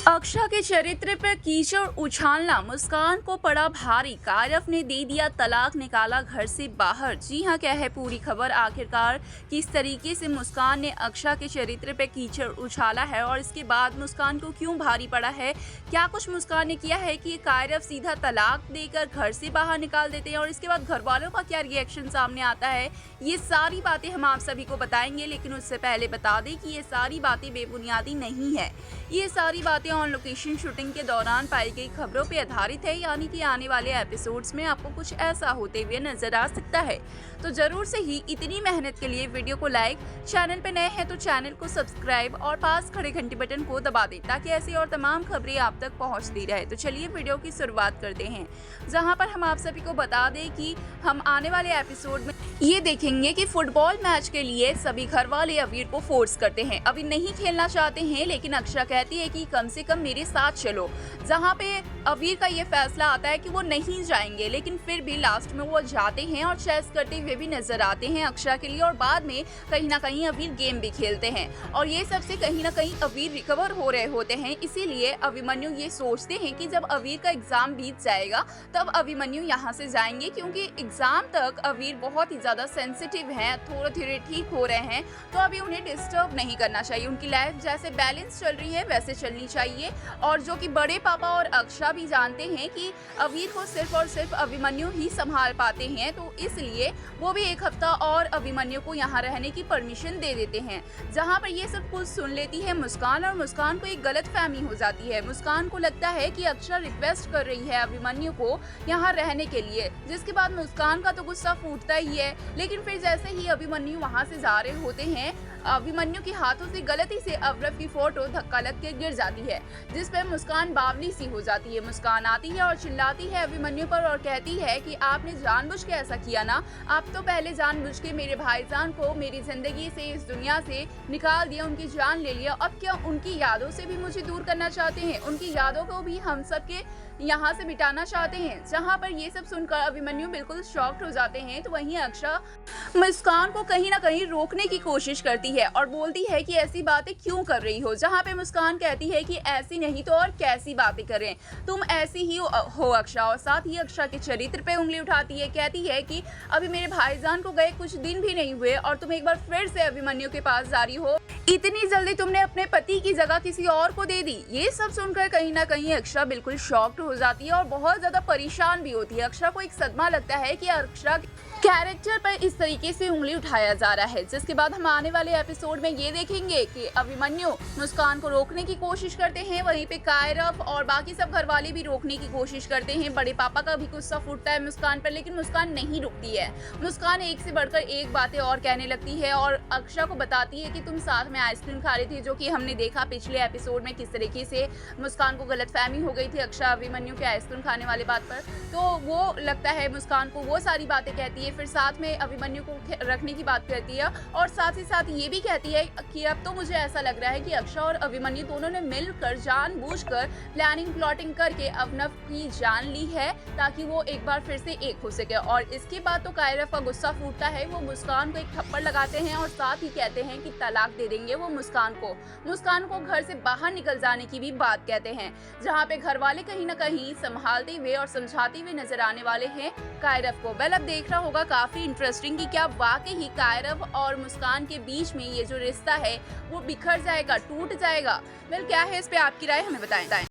अक्षा के चरित्र पर कीचड़ उछालना मुस्कान को पड़ा भारी। कायरव ने दे दिया तलाक, निकाला घर से बाहर। जी हां, क्या है पूरी खबर। आखिरकार किस तरीके से मुस्कान ने अक्षा के चरित्र पर कीचड़ उछाला है और इसके बाद मुस्कान को क्यों भारी पड़ा है। क्या कुछ मुस्कान ने किया है कि कायरव सीधा तलाक देकर घर से बाहर निकाल देते हैं और इसके बाद घर वालों का क्या रिएक्शन सामने आता है। ये सारी बातें हम आप सभी को बताएंगे, लेकिन उससे पहले बता दें कि ये सारी बातें बेबुनियादी नहीं है। ये सारी बातें ऑन लोकेशन शूटिंग के दौरान पाई गई खबरों पर आधारित है, यानी कि आने वाले एपिसोड्स में आपको कुछ ऐसा होते हुए नजर आ सकता है। तो जरूर से ही इतनी मेहनत के लिए वीडियो को लाइक, चैनल पे नए हैं तो चैनल को सब्सक्राइब और पास खड़े घंटी बटन को दबा दें ताकि ऐसी और तमाम खबरें आप तक पहुंचती रहे। तो चलिए वीडियो की शुरुआत करते हैं, जहां पर हम आप सभी को बता दें कि हम आने वाले एपिसोड में ये देखेंगे कि फुटबॉल मैच के लिए सभी घर वाले अवीर को फोर्स करते हैं। अवीर नहीं खेलना चाहते हैं, लेकिन अक्षा कहती है कि कम से कम मेरे साथ चलो। जहां पे अवीर का ये फैसला आता है कि वो नहीं जाएंगे, लेकिन फिर भी लास्ट में वो जाते हैं और चेस करते हुए भी नजर आते हैं अक्षा के लिए, और बाद में कहीं ना कहीं अवीर गेम भी खेलते हैं और ये सबसे कहीं ना कहीं अवीर रिकवर हो रहे होते हैं। इसीलिए अभिमन्यु ये सोचते हैं कि जब अवीर का एग्जाम बीत जाएगा तब अभिमन्यु यहाँ से जाएंगे, क्योंकि एग्जाम तक अवीर बहुत ही ज्यादा सेंसिटिव हैं, थोड़े धीरे ठीक हो रहे हैं, तो अभी उन्हें डिस्टर्ब नहीं करना चाहिए। उनकी लाइफ जैसे बैलेंस चल रही है वैसे चलनी चाहिए। और जो कि बड़े पापा और अक्षा भी जानते हैं कि अवीर को सिर्फ और सिर्फ अभिमन्यु ही संभाल पाते हैं, तो इसलिए वो भी एक हफ्ता और अभिमन्यु को यहाँ रहने की परमिशन दे देते हैं। जहाँ पर ये सब कुछ सुन लेती है मुस्कान, और मुस्कान को एक गलत फहमी हो जाती है। मुस्कान को लगता है कि अक्षा रिक्वेस्ट कर रही है अभिमन्यु को यहाँ रहने के लिए, जिसके बाद मुस्कान का तो गुस्सा फूटता ही है। लेकिन फिर जैसे ही अभिमन्यु वहाँ से जा रहे होते हैं, अभिमन्यु के हाथों से गलती से अवरव की फोटो धक्का लग के गिर जाती है, जिस पर मुस्कान बावली सी हो जाती है। मुस्कान आती है और चिल्लाती है अभिमन्यु पर और कहती है कि आपने जानबूझ के ऐसा किया ना, आप तो पहले जानबूझ के मेरे भाईजान को मेरी जिंदगी से, इस दुनिया से निकाल दिया, उनकी जान ले लिया। अब क्या उनकी यादों से भी मुझे दूर करना चाहते हैं? उनकी यादों को भी हम सबके यहाँ से मिटाना चाहते हैं। जहाँ पर ये सब सुनकर अभिमन्यु बिल्कुल शॉक्ड हो जाते हैं, तो वहीं अक्षा मुस्कान को कहीं ना कहीं रोकने की कोशिश करती है और बोलती है कि ऐसी बातें क्यों कर रही हो। जहाँ पे मुस्कान कहती है कि ऐसी नहीं तो और कैसी बातें करें, तुम ऐसी ही हो अक्षा। और साथ ही अक्षा के चरित्र पे उंगली उठाती है, कहती है कि अभी मेरे भाईजान को गए कुछ दिन भी नहीं हुए और तुम एक बार फिर से अभिमन्यु के पास जा रही हो। इतनी जल्दी तुमने अपने पति की जगह किसी और को दे दी। ये सब सुनकर कहीं ना कहीं अक्षा बिल्कुल शॉक्ड हो जाती है और बहुत ज्यादा परेशान भी होती है। अक्षा को एक सदमा लगता है कि अक्षा कैरेक्टर पर इस तरीके से उंगली उठाया जा रहा है, जिसके बाद हम आने वाले एपिसोड में ये देखेंगे कि अभिमन्यु मुस्कान को रोकने की कोशिश करते हैं, वहीं पे कायरव और बाकी सब घर वाले भी रोकने की कोशिश करते हैं। बड़े पापा का भी गुस्सा फूटता है मुस्कान पर, लेकिन मुस्कान नहीं रुकती है। मुस्कान एक से बढ़कर एक बातें और कहने लगती है और अक्षा को बताती है कि तुम साथ में आइसक्रीम खा रही थी, जो कि हमने देखा पिछले एपिसोड में किस तरीके से मुस्कान को गलतफहमी हो गई थी अक्षा अभिमन्यु के आइसक्रीम खाने वाले बात पर। तो वो लगता है मुस्कान को वो सारी बातें कहती है, फिर साथ में अभिमन्यु को रखने की बात करती है और साथ ही साथ ये भी कहती है कि अब तो मुझे ऐसा लग रहा है कि अक्षा और अभिमन्यु दोनों ने मिलकर जानबूझकर प्लानिंग प्लॉटिंग करके अवनव की जान ली है, ताकि वो एक बार फिर से एक हो सके। और इसके बाद तो कायरव का गुस्सा फूटता है, वो मुस्कान को एक थप्पड़ लगाते हैं और साथ ही कहते हैं कि तलाक दे देंगे वो मुस्कान को घर से बाहर निकल जाने की भी बात कहते हैं। जहाँ पे घर वाले कहीं ना कहीं संभालते हुए और समझाते हुए नजर आने वाले हैं कायरव को। वेल, अब देखना होगा काफी इंटरेस्टिंग कि क्या वाकई ही कायरव और मुस्कान के बीच में ये जो रिश्ता है वो बिखर जाएगा, टूट जाएगा। वेल, क्या है इस पे आपकी राय, हमें बताएं।